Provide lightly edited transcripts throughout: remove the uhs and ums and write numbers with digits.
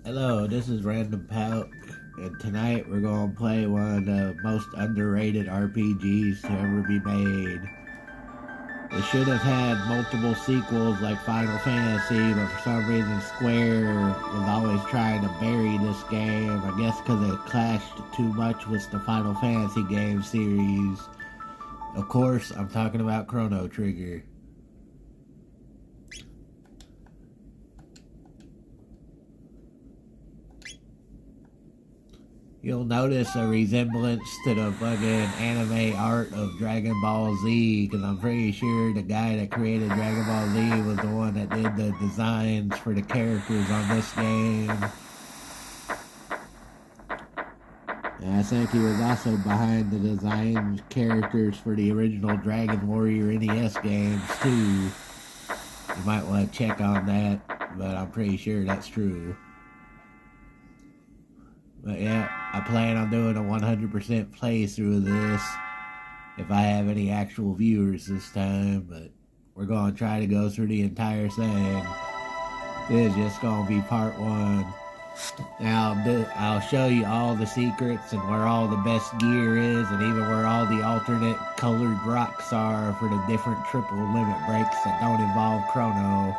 Hello, this is Random Pout, and tonight we're going to play one of the most underrated RPGs to ever be made. It should have had multiple sequels like Final Fantasy, but for some reason Square was always trying to bury this game, I guess because it clashed too much with the Final Fantasy game series. Of course, I'm talking about Chrono Trigger. You'll notice a resemblance to the fucking anime art of Dragon Ball Z, because I'm pretty sure the guy that created Dragon Ball Z was the one that did the designs for the characters on this game. And I think he was also behind the design characters for the original Dragon Warrior NES games too. You might want to check on that, but I'm pretty sure that's true. But yeah, I plan on doing a 100% playthrough of this if I have any actual viewers this time, but we're going to try to go through the entire thing. This is just going to be part 1. Now, I'll show you all the secrets and where all the best gear is, and even where all the alternate colored rocks are for the different triple limit breaks that don't involve Chrono.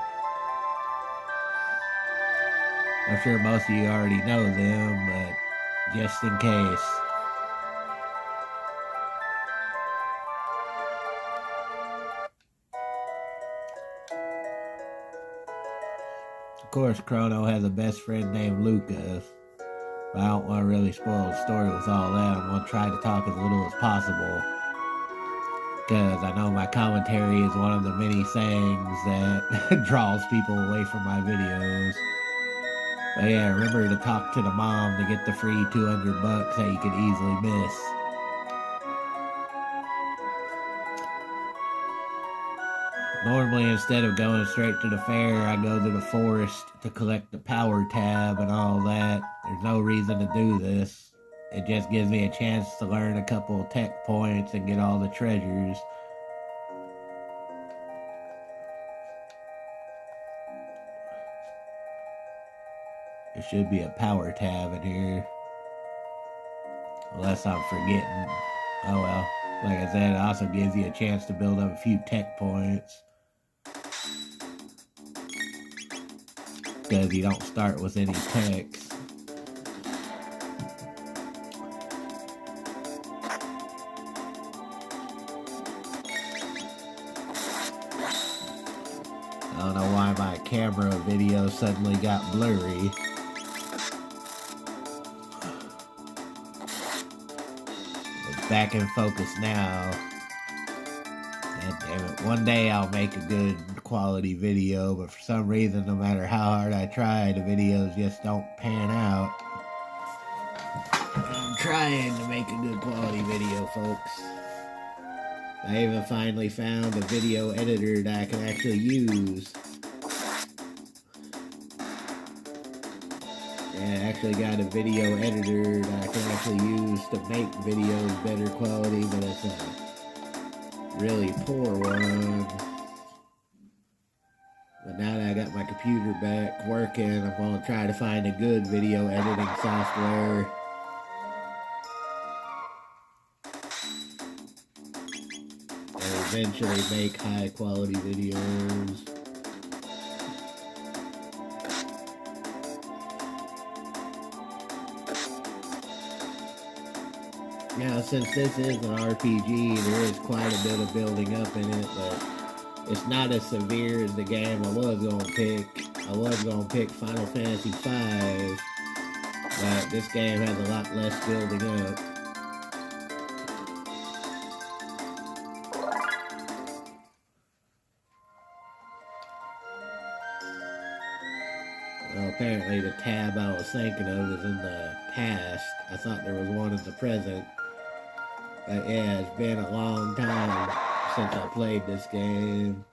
I'm sure most of you already know them, but just in case. Of course, Chrono has a best friend named Lucas, but I don't want to really spoil the story with all that. I'm going to try to talk as little as possible, because I know my commentary is one of the many things that draws people away from my videos. But yeah, remember to talk to the mom to get the free $200 that you could easily miss. Normally, instead of going straight to the fair, I go to the forest to collect the power tab and all that. There's no reason to do this. It just gives me a chance to learn a couple of tech points and get all the treasures. There should be a power tab in here. Unless I'm forgetting. Oh well. Like I said, it also gives you a chance to build up a few tech points. Because you don't start with any techs. I don't know why my camera video suddenly got blurry. Back in focus now. And damn it, one day I'll make a good quality video, but for some reason, no matter how hard I try, the videos just don't pan out. I'm trying to make a good quality video, folks. I even finally found a video editor that I can actually use. And I actually got a video editor that I can actually use to make videos better quality, but it's a really poor one. But now that I got my computer back working, I'm going to try to find a good video editing software. And eventually make high quality videos. Now, since this is an RPG, there is quite a bit of building up in it, but it's not as severe as the game I was going to pick. I was going to pick Final Fantasy V, but this game has a lot less building up. Well, apparently the tab I was thinking of is in the past. I thought there was one in the present. But yeah, it's been a long time since I played this game.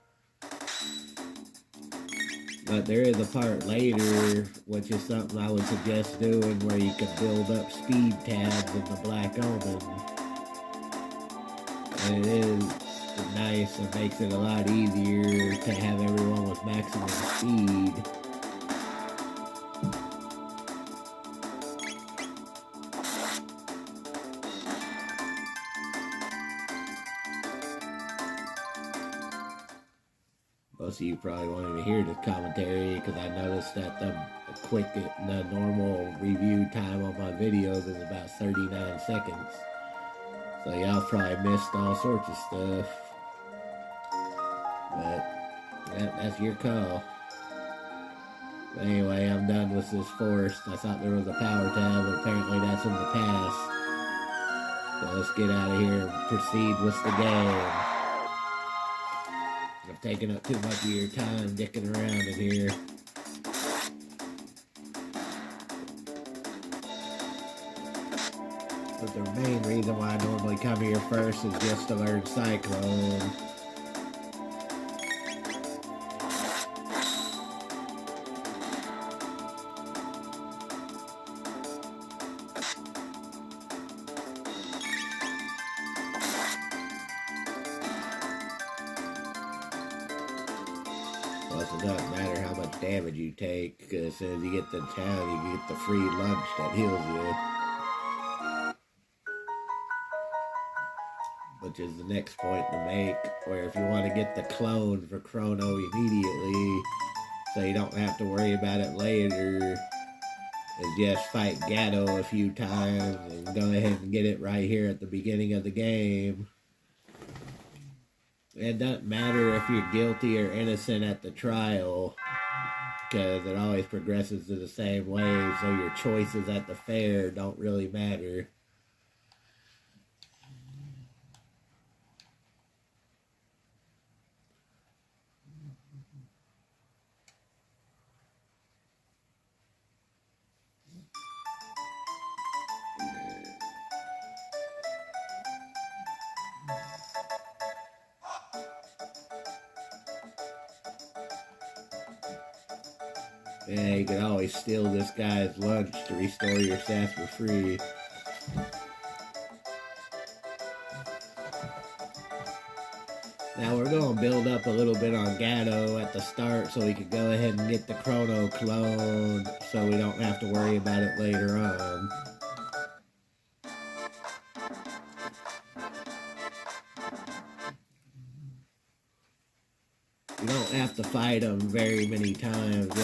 But there is a part later, which is something I would suggest doing, where you can build up speed tabs in the Black Omen. And it is nice and makes it a lot easier to have everyone with maximum speed. most of you probably won't even hear the commentary because I noticed that the normal review time on my videos is about 39 seconds. So y'all probably missed all sorts of stuff. But that's your call. But anyway, I'm done with this forest. I thought there was a power tab, but apparently that's in the past. So let's get out of here and proceed with the game. I've taken up too much of your time dicking around in here. But the main reason why I normally come here first is just to learn Cyclone. Plus, it doesn't matter how much damage you take, because as soon as you get to town, you get the free lunch that heals you. Which is the next point to make, where if you want to get the clone for Chrono immediately, so you don't have to worry about it later, is just fight Gatto a few times and go ahead and get it right here at the beginning of the game. It doesn't matter if you're guilty or innocent at the trial, because it always progresses to the same way, so your choices at the fair don't really matter. Yeah, you can always steal this guy's lunch to restore your stats for free. Now we're going to build up a little bit on Gatto at the start so we can go ahead and get the Chrono clone so we don't have to worry about it later on. You don't have to fight him very many times.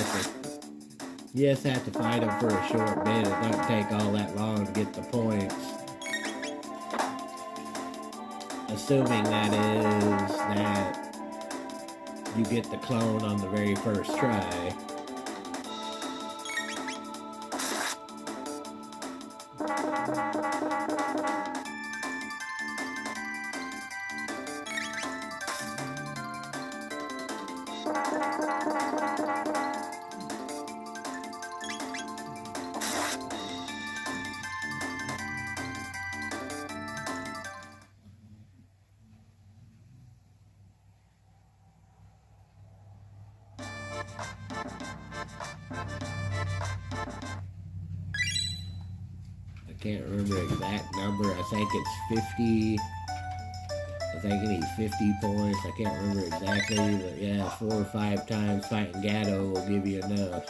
You just have to fight him for a short bit. It doesn't take all that long to get the points. Assuming that is that you get the clone on the very first try. I can't remember the exact number. I think it's 50. I think you need 50 points. I can't remember exactly, but yeah, 4 or 5 times fighting Gatto will give you enough.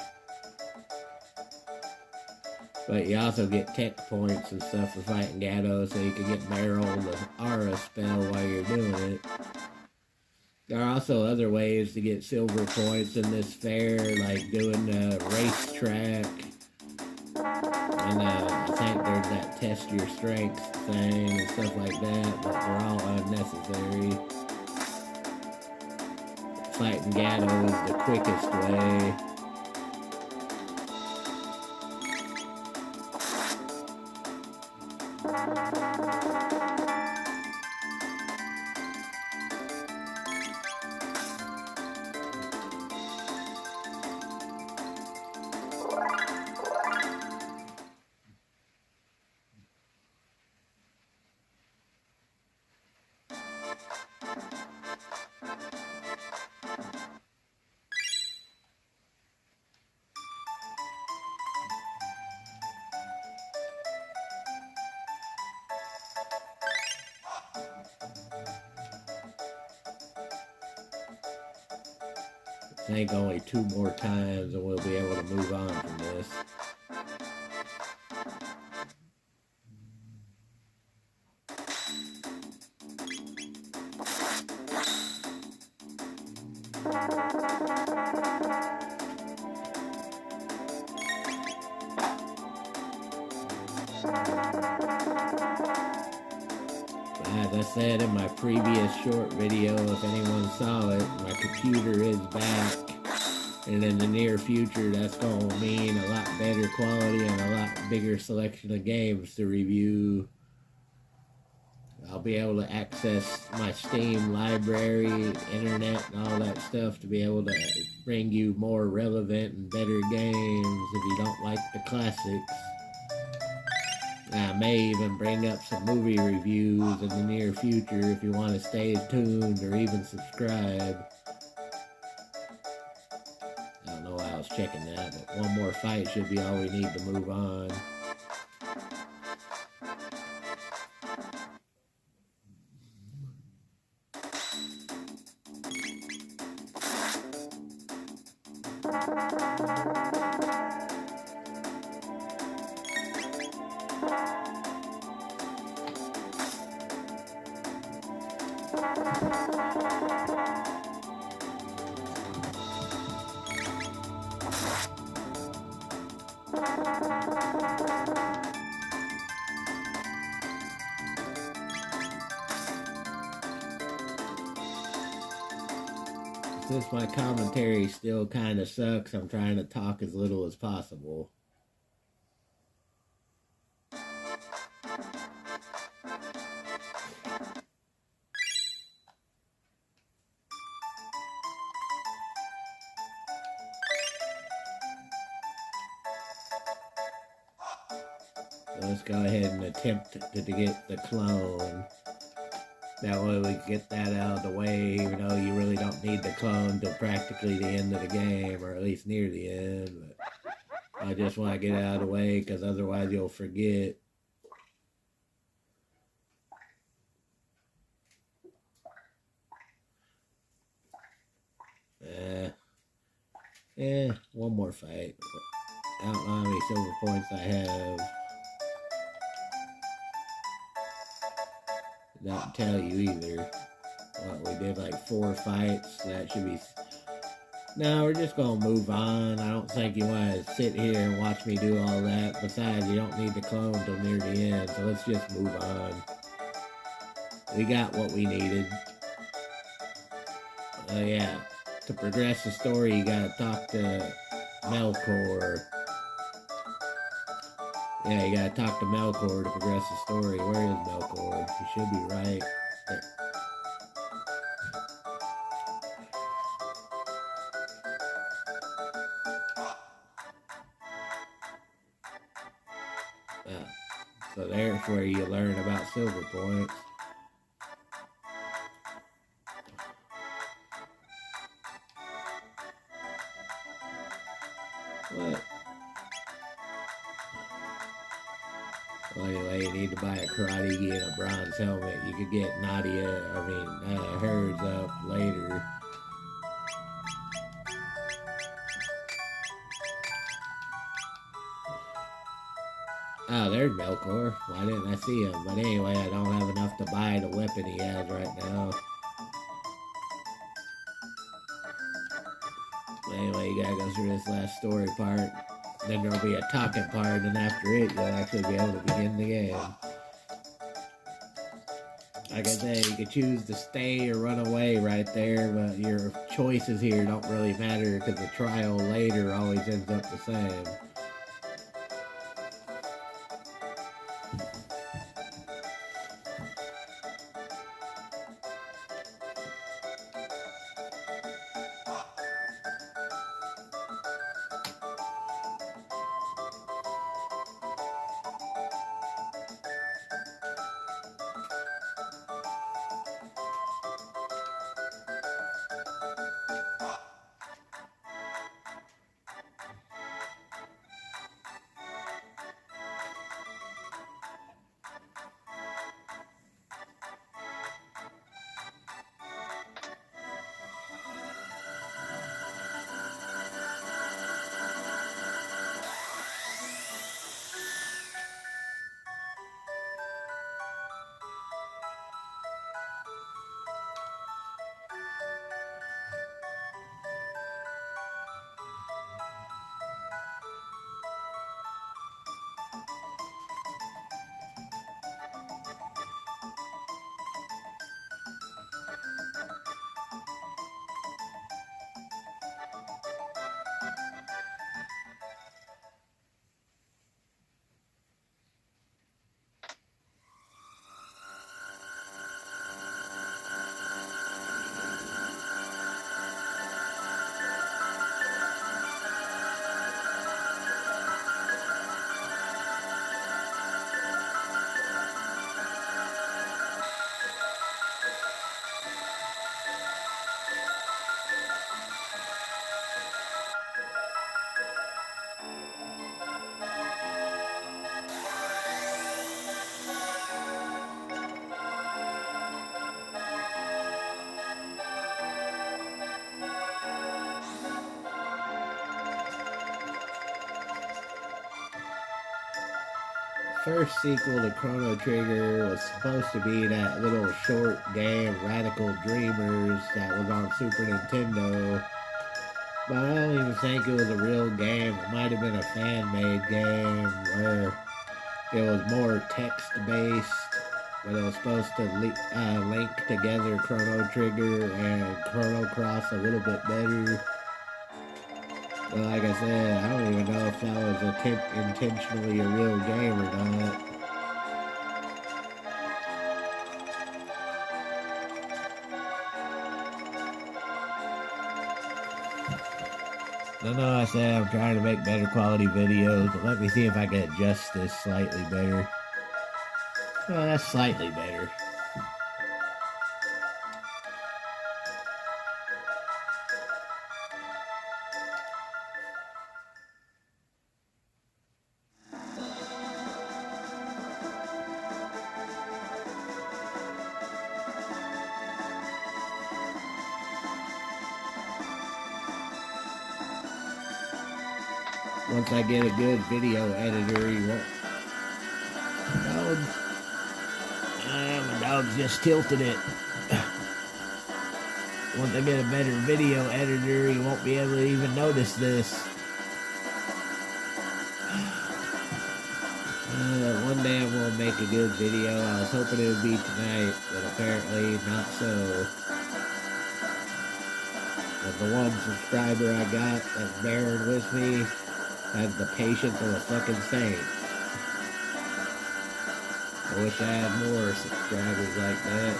But you also get tech points and stuff for fighting Gatto, so you can get Meryl the Aura spell while you're doing it. There are also other ways to get silver points in this fair, like doing the racetrack. And I think there's that test your strength thing and stuff like that, but they're all unnecessary. Fighting Gatto is the quickest way. I think only 2 more times and we'll be able to move on from this. As I said in my previous short video, if anyone saw it, my computer is back. And in the near future, that's going to mean a lot better quality and a lot bigger selection of games to review. I'll be able to access my Steam library, internet, and all that stuff to be able to bring you more relevant and better games if you don't like the classics. I may even bring up some movie reviews in the near future if you want to stay tuned or even subscribe. I don't know why I was checking that, but one more fight should be all we need to move on. Since my commentary still kind of sucks, I'm trying to talk as little as possible. So let's go ahead and attempt to get the clone. That way we can get that out of the way, even though you really don't need the clone till practically the end of the game, or at least near the end. But I just want to get it out of the way, because otherwise you'll forget. One more fight. I don't know how many silver points I have. Not tell you either. Well, we did like 4 fights. That should be... No, we're just going to move on. I don't think you want to sit here and watch me do all that. Besides, you don't need the clone till near the end. So let's just move on. We got what we needed. Yeah. To progress the story, you gotta talk to Melkor. Yeah, you gotta talk to Melkor to progress the story. Where is Melkor? He should be right there. So there's where you learn about silver points. What? Well, anyway, you need to buy a karate gi and a bronze helmet. You could get Herds up later. Oh, there's Melkor. Why didn't I see him? But anyway, I don't have enough to buy the weapon he has right now. But anyway, you gotta go through this last story part. Then there'll be a talking part, and after it, you'll actually be able to begin the game. Like I said, you could choose to stay or run away right there, but your choices here don't really matter because the trial later always ends up the same. first sequel to Chrono Trigger was supposed to be that little short game, Radical Dreamers, that was on Super Nintendo. But I don't even think it was a real game. It might have been a fan-made game where it was more text-based, but it was supposed to link together Chrono Trigger and Chrono Cross a little bit better. But like I said, I don't even know if that was intentionally a real game or not. I know I said I'm trying to make better quality videos, but let me see if I can adjust this slightly better. Well, that's slightly better. Once I get a good video editor, you won't. My dog's just tilted it. Once I get a better video editor, you won't be able to even notice this. One day I'm gonna make a good video. I was hoping it would be tonight, but apparently not so. But the one subscriber I got that's bearing with me has the patience of a fucking saint. I wish I had more subscribers like that.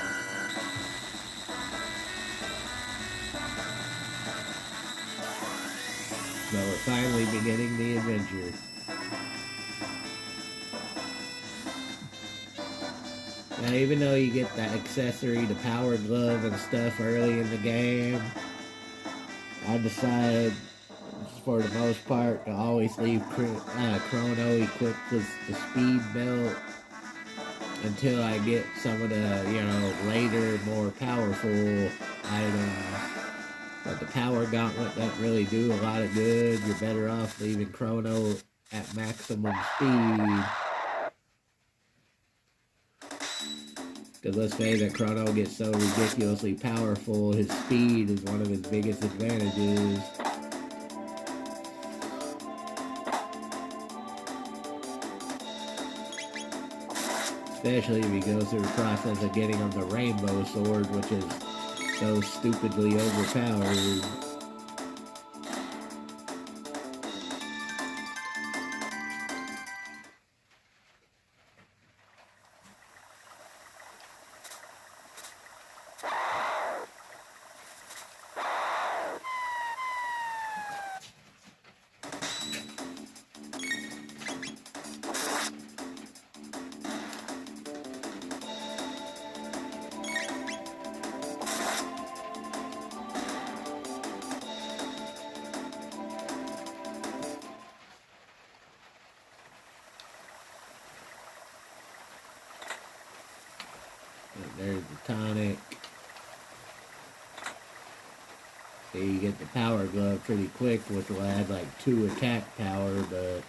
So we're finally beginning the adventure. Now, even though you get the accessory, the power glove and stuff early in the game, I decided, for the most part, to always leave Chrono equipped with the speed belt until I get some of the, later, more powerful items. But the power gauntlet doesn't really do a lot of good. You're better off leaving Chrono at maximum speed. Because let's say that Chrono gets so ridiculously powerful, his speed is one of his biggest advantages. Especially if he goes through the process of getting him the Rainbow Sword, which is so stupidly overpowered. There's the tonic. So you get the power glove pretty quick, which will add like 2 attack power, but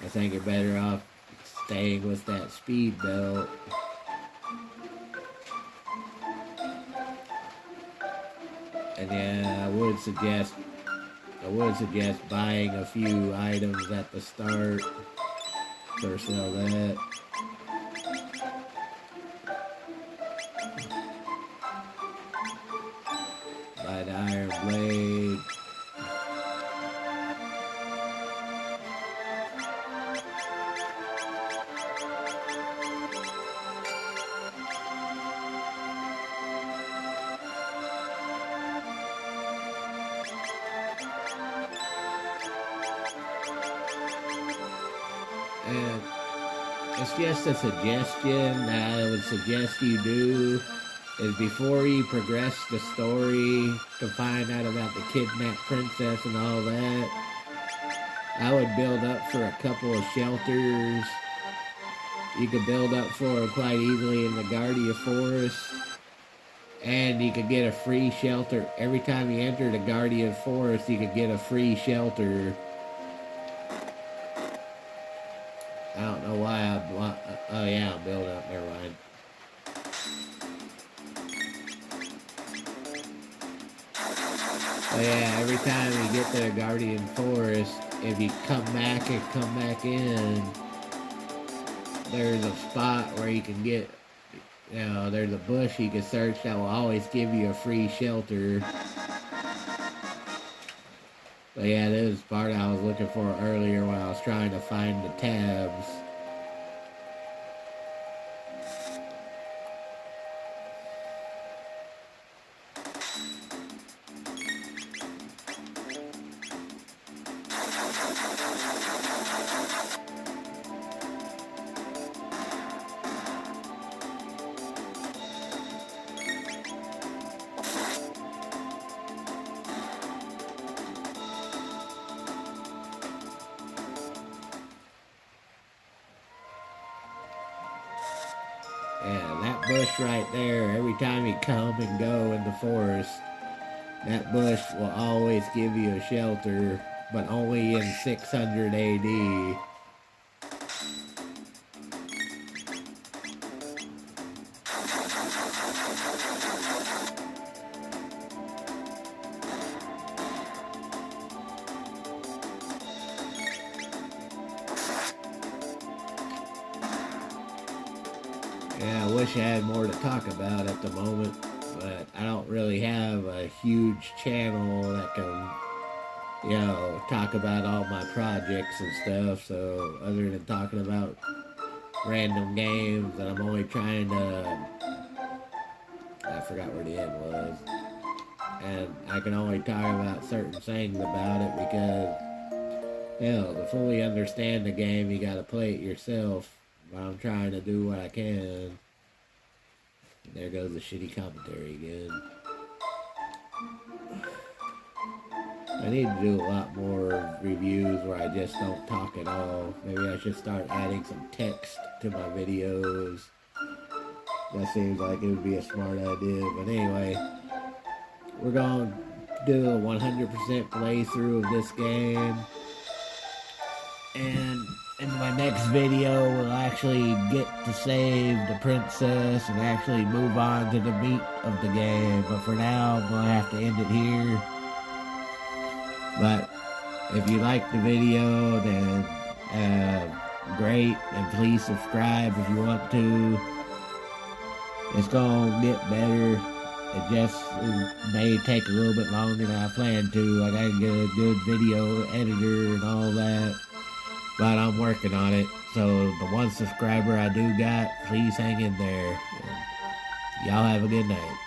I think you're better off staying with that speed belt. And yeah, I would suggest buying a few items at the start. First of all, that. Buy the iron blade. And it's just a suggestion that I would suggest you do, is before you progress the story to find out about the kidnapped princess and all that, I would build up for a couple of shelters. You could build up for them quite easily in the Guardia Forest, and you could get a free shelter. Every time you enter the Guardia Forest, you could get a free shelter. I don't know why I'm time you get to the Guardian Forest, if you come back and come back in, there's a spot where you can get, there's a bush you can search that will always give you a free shelter. But yeah, this is the part I was looking for earlier when I was trying to find the tabs. Yeah, that bush right there, every time you come and go in the forest, that bush will always give you a shelter, but only in 600 AD. Yeah, I wish I had more to talk about at the moment, but I don't really have a huge channel that can, talk about all my projects and stuff, so other than talking about random games that I'm only trying to, I forgot where the end was, and I can only talk about certain things about it because, to fully understand the game, you gotta play it yourself. But I'm trying to do what I can. There goes the shitty commentary again. I need to do a lot more reviews where I just don't talk at all. Maybe I should start adding some text to my videos. That seems like it would be a smart idea. But anyway, we're going to do a 100% playthrough of this game. And in my next video, we'll actually get to save the princess and actually move on to the meat of the game. But for now, I'm going to have to end it here. But if you like the video, then great. And please subscribe if you want to. It's going to get better. It may take a little bit longer than I planned to. I got to get a good video editor and all that. But I'm working on it. So the one subscriber I do got, please hang in there. Y'all have a good night.